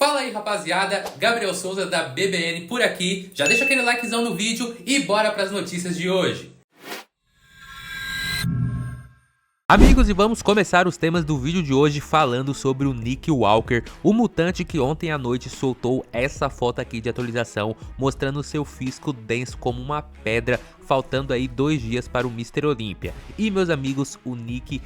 Fala aí rapaziada, Gabriel Souza da BBN por aqui. Já deixa aquele likezão no vídeo e bora para as notícias de hoje. Amigos, e vamos começar os temas do vídeo de hoje falando sobre o Nick Walker, o mutante que ontem à noite soltou essa foto aqui de atualização, mostrando seu físico denso como uma pedra, faltando aí 2 dias para o Mr. Olympia. E meus amigos, o Nick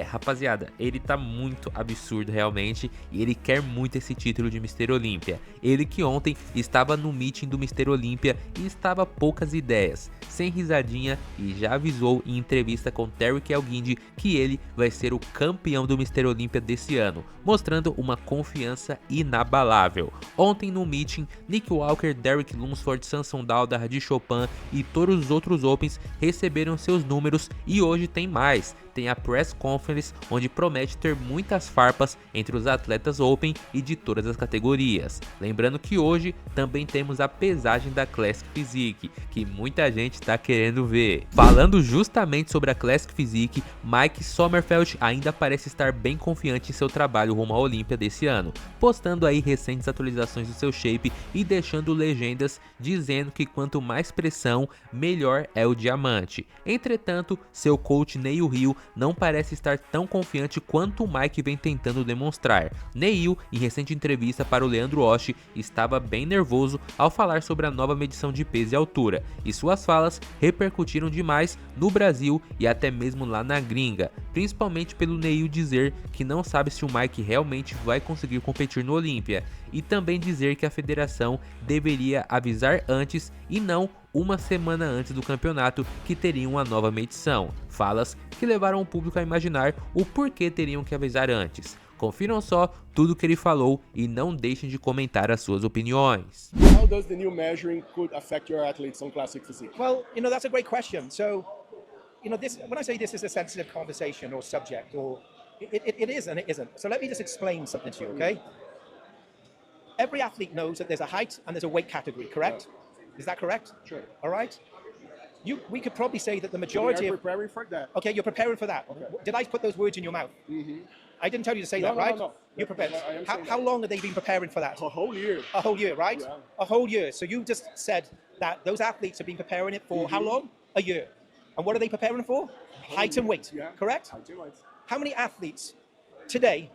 rapaziada, ele tá muito absurdo realmente e ele quer muito esse título de Mr. Olympia. Ele que ontem estava no meeting do Mr. Olympia e estava poucas ideias, sem risadinha, e já avisou em entrevista com Tariq Elguindi que ele vai ser o campeão do Mr. Olympia desse ano, mostrando uma confiança inabalável. Ontem no meeting, Nick Walker, Derek Lunsford, Samson Dauda, Hadi Chopin e todos os outros Opens receberam seus números e hoje tem mais. Tem a Press Conference, onde promete ter muitas farpas entre os atletas Open e de todas as categorias. Lembrando que hoje também temos a pesagem da Classic Physique, que muita gente está querendo ver. Falando justamente sobre a Classic Physique, Mike Sommerfeld ainda parece estar bem confiante em seu trabalho rumo à Olímpia desse ano, postando aí recentes atualizações do seu shape e deixando legendas dizendo que quanto mais pressão, melhor é o diamante. Entretanto, seu coach Neil Hill não parece estar tão confiante quanto o Mike vem tentando demonstrar. Neil, em recente entrevista para o Leandro Osh, estava bem nervoso ao falar sobre a nova medição de peso e altura, e suas falas repercutiram demais no Brasil e até mesmo lá na gringa, principalmente pelo Neil dizer que não sabe se o Mike realmente vai conseguir competir no Olímpia, e também dizer que a federação deveria avisar antes e não uma semana antes do campeonato que teriam uma nova medição. Falas que levaram o público a imaginar o porquê teriam que avisar antes. Confiram só tudo que ele falou e não deixem de comentar as suas opiniões. How does the new measuring could affect your athletes on classic physique? Well, that's a great question. So, this, when I say this is a sensitive conversation or subject, or it is and it isn't. So let me just explain something to you, okay? Every athlete knows that there's a height and there's a weight category, correct? Yeah. Is that correct? Sure. All right. We could probably say that the majority of... preparing for that. Okay, you're preparing for that. Okay. Did I put those words in your mouth? Mm-hmm. I didn't tell you to say that, right? No. You prepared. No, how long have they been preparing for that? A whole year. A whole year, right? Yeah. A whole year. So you just said that those athletes have been preparing it for how long? A year. And what are they preparing for? Height and weight, correct? Height and weight. How many athletes today,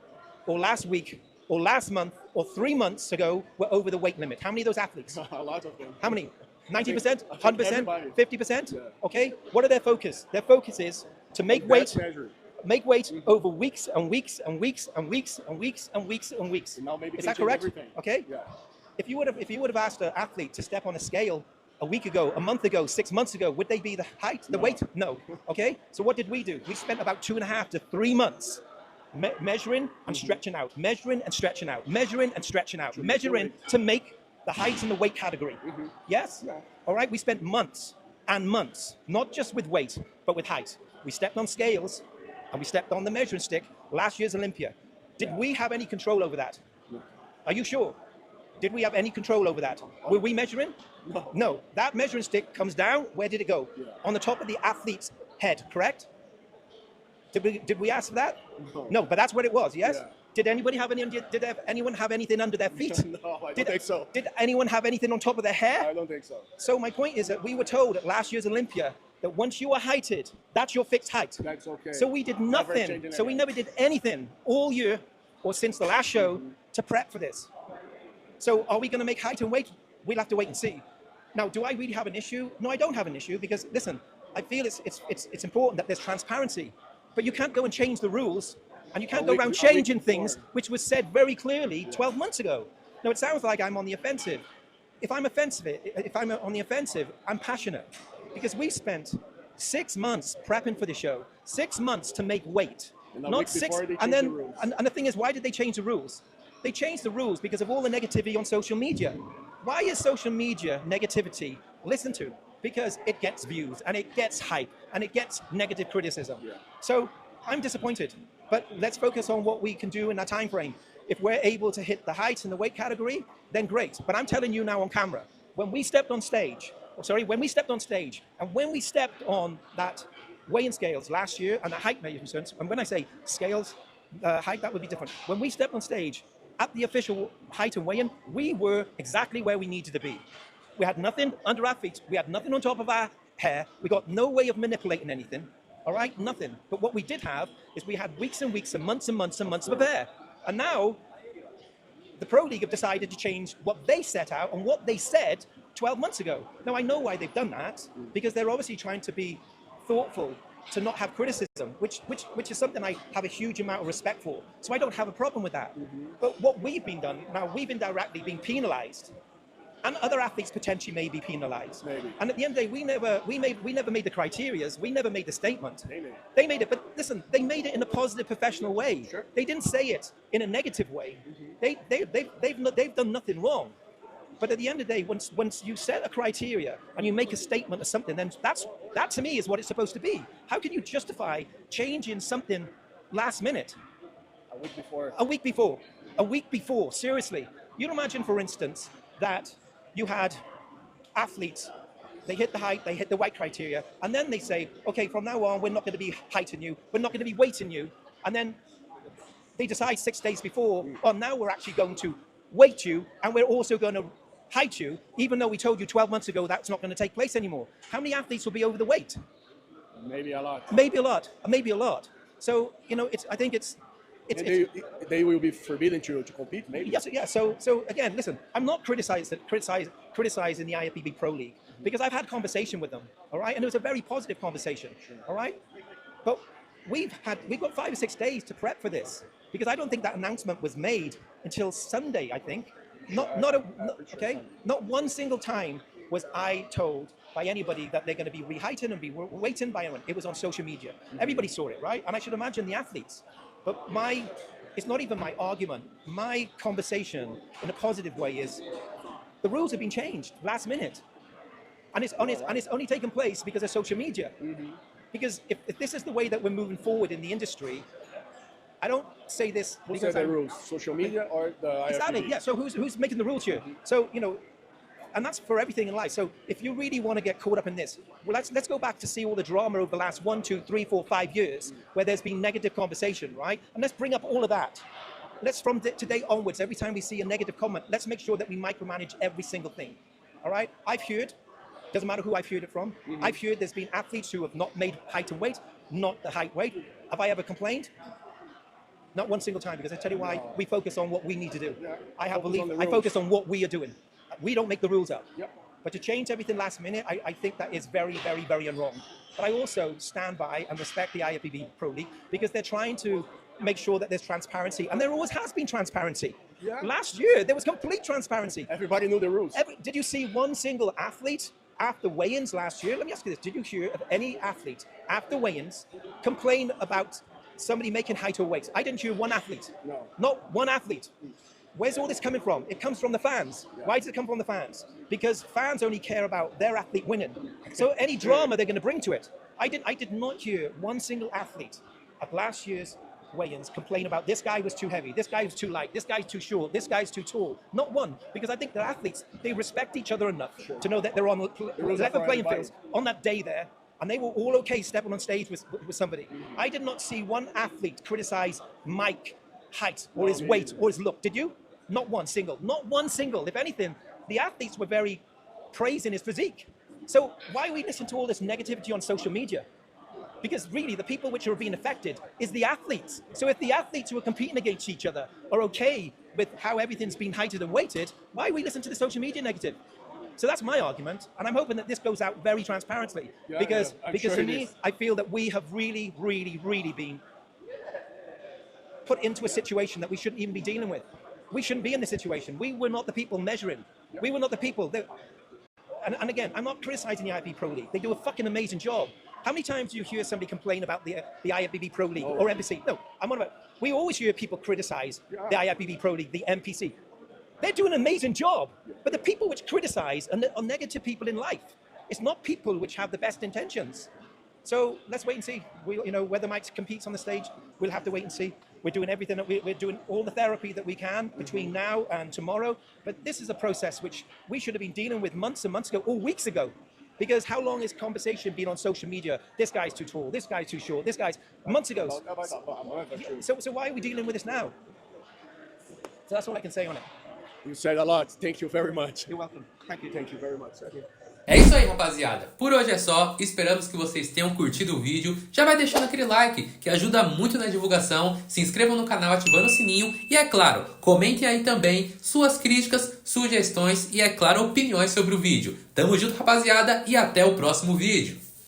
or last week, or last month, or 3 months ago were over the weight limit? How many of those athletes? A lot of them. How many? 90%? 100%? 50%? Yeah. Okay. What are their focus? Their focus is to make weight over weeks and weeks and weeks and weeks and weeks and weeks and weeks. And now maybe is that correct? Everything. Okay. Yeah. If you would have asked an athlete to step on a scale a week ago, a month ago, 6 months ago, would they be the height, the weight? No. Okay. So what did we do? We spent about 2.5 to 3 months measuring and stretching out, measuring and stretching out, measuring and stretching out, measuring to make the height and the weight category. Yes? Yeah. All right, we spent months and months, not just with weight, but with height. We stepped on scales and we stepped on the measuring stick last year's Olympia. Did we have any control over that? No. Are you sure? Did we have any control over that? Were we measuring? No. No. That measuring stick comes down, where did it go? Yeah. On the top of the athlete's head, correct? Did we ask for that? No. But that's what it was, yes? Yeah. Did anyone have anything under their feet? No, I don't think so. Did anyone have anything on top of their hair? I don't think so. So my point is that we were told at last year's Olympia that once you are heighted, that's your fixed height. That's okay. So we did nothing. So we never did anything all year or since the last show to prep for this. So are we going to make height and weight? We'll have to wait and see. Now, do I really have an issue? No, I don't have an issue because, listen, I feel it's important that there's transparency. But you can't go and change the rules, and you can't go around changing things which was said very clearly 12 months ago. Now, it sounds like I'm on the offensive. If I'm on the offensive, I'm passionate. Because we spent 6 months prepping for the show, 6 months to make weight. Not 6, and the thing is, why did they change the rules? They changed the rules because of all the negativity on social media. Why is social media negativity listened to? Because it gets views and it gets hype and it gets negative criticism. Yeah. So I'm disappointed, but let's focus on what we can do in that time frame. If we're able to hit the height and the weight category, then great. But I'm telling you now on camera, when we stepped on stage and when we stepped on that weighing scales last year and the height measurements, and when I say scales, height, that would be different. When we stepped on stage, at the official height and weigh-in, we were exactly where we needed to be. We had nothing under our feet. We had nothing on top of our hair. We got no way of manipulating anything. All right, nothing. But what we did have is we had weeks and weeks and months and months and months to prepare. And now the Pro League have decided to change what they set out and what they said 12 months ago. Now, I know why they've done that, because they're obviously trying to be thoughtful, to not have criticism, which is something I have a huge amount of respect for. So I don't have a problem with that. But what we've been done, now we've indirectly been penalized, and other athletes potentially may be penalized. Maybe. And at the end of the day, we never made the criterias, we never made the statement. They They made it, but listen, they made it in a positive, professional way. Sure. They didn't say it in a negative way. They've done nothing wrong. But at the end of the day, once you set a criteria and you make a statement or something, then that to me is what it's supposed to be. How can you justify changing something last minute? A week before. A week before. A week before, seriously. You'd imagine, for instance, that you had athletes, they hit the height, they hit the weight criteria, and then they say, okay, from now on, we're not going to be heighting you, we're not going to be weighting you. And then they decide 6 days before, oh, now we're actually going to weight you, and we're also going to height you, even though we told you 12 months ago that's not going to take place anymore. How many athletes will be over the weight? Maybe a lot. Maybe a lot, maybe a lot. So, I think it's And they will be forbidden to compete, maybe? Yes, yeah. So again, listen, I'm not criticizing the IFBB Pro League, because I've had conversation with them, all right, and it was a very positive conversation, all right. But we've got 5 or 6 days to prep for this, because I don't think that announcement was made until Sunday. I think not one single time was I told by anybody that they're going to be reheighting and be weighting by anyone. It was on social media. Everybody saw it, right? And I should imagine the athletes. But it's not even my argument. My conversation in a positive way is the rules have been changed last minute. And it's only taken place because of social media. Because if this is the way that we're moving forward in the industry, I don't say this Who because set the rules? Social media or the IFBB? Exactly, yeah. So who's making the rules here? So, and that's for everything in life. So if you really want to get caught up in this, well, let's go back to see all the drama over the last 1, 2, 3, 4, 5 years where there's been negative conversation, right? And let's bring up all of that. Let's, from today onwards, every time we see a negative comment, let's make sure that we micromanage every single thing, all right? I've heard, doesn't matter who I've heard it from, I've heard there's been athletes who have not made height and weight, not the height weight. Have I ever complained? Not one single time, because I tell you why, we focus on what we need to do. I focus on what we are doing. We don't make the rules up. But to change everything last minute, I think that is very, very, very wrong. But I also stand by and respect the IFBB Pro League, because they're trying to make sure that there's transparency. And there always has been transparency. Last year, there was complete transparency. Everybody knew the rules. Did you see one single athlete after weigh-ins last year? Let me ask you this. Did you hear of any athlete after weigh-ins complain about somebody making height or weight? I didn't hear one athlete. No. Not one athlete. Where's all this coming from? It comes from the fans. Why does it come from the fans? Because fans only care about their athlete winning. So any drama they're going to bring to it. I did not hear one single athlete at last year's weigh-ins complain about this guy was too heavy, this guy was too light, this guy's too short, this guy's too tall. Not one. Because I think the athletes, they respect each other enough to know that they're on level playing fields on that day there, and they were all okay stepping on stage with somebody. I did not see one athlete criticize Mike height or his weight or his look. Did you? Not one single. Not one single. If anything, the athletes were very praising his physique. So why we listen to all this negativity on social media? Because really, the people which are being affected is the athletes. So if the athletes who are competing against each other are okay with how everything's been heighted and weighted, why we listen to the social media negative? So that's my argument, and I'm hoping that this goes out very transparently. Because for me, I feel that we have really, really, really been put into a situation that we shouldn't even be dealing with. We shouldn't be in this situation. We were not the people measuring. We were not the people that, and again, I'm not criticizing the IFBB Pro League. They do a fucking amazing job. How many times do you hear somebody complain about the IFBB Pro League or NPC? No, I'm on about, we always hear people criticize the IFBB Pro League, the NPC. They're doing an amazing job. But the people which criticize are negative people in life. It's not people which have the best intentions. So let's wait and see. Whether Mike competes on the stage, we'll have to wait and see. We're doing everything. We're doing all the therapy that we can between now and tomorrow. But this is a process which we should have been dealing with months and months ago, or weeks ago. Because how long has conversation been on social media? This guy's too tall, this guy's too short, this guy's months ago. So why are we dealing with this now? So that's all I can say on it. You said a lot. Thank you very much. You're welcome. Thank you. Thank you very much, sir. É isso aí, rapaziada. Por hoje é só. Esperamos que vocês tenham curtido o vídeo. Já vai deixando aquele like, que ajuda muito na divulgação. Se inscrevam no canal ativando o sininho. E é claro, comentem aí também suas críticas, sugestões e, é claro, opiniões sobre o vídeo. Tamo junto, rapaziada, e até o próximo vídeo.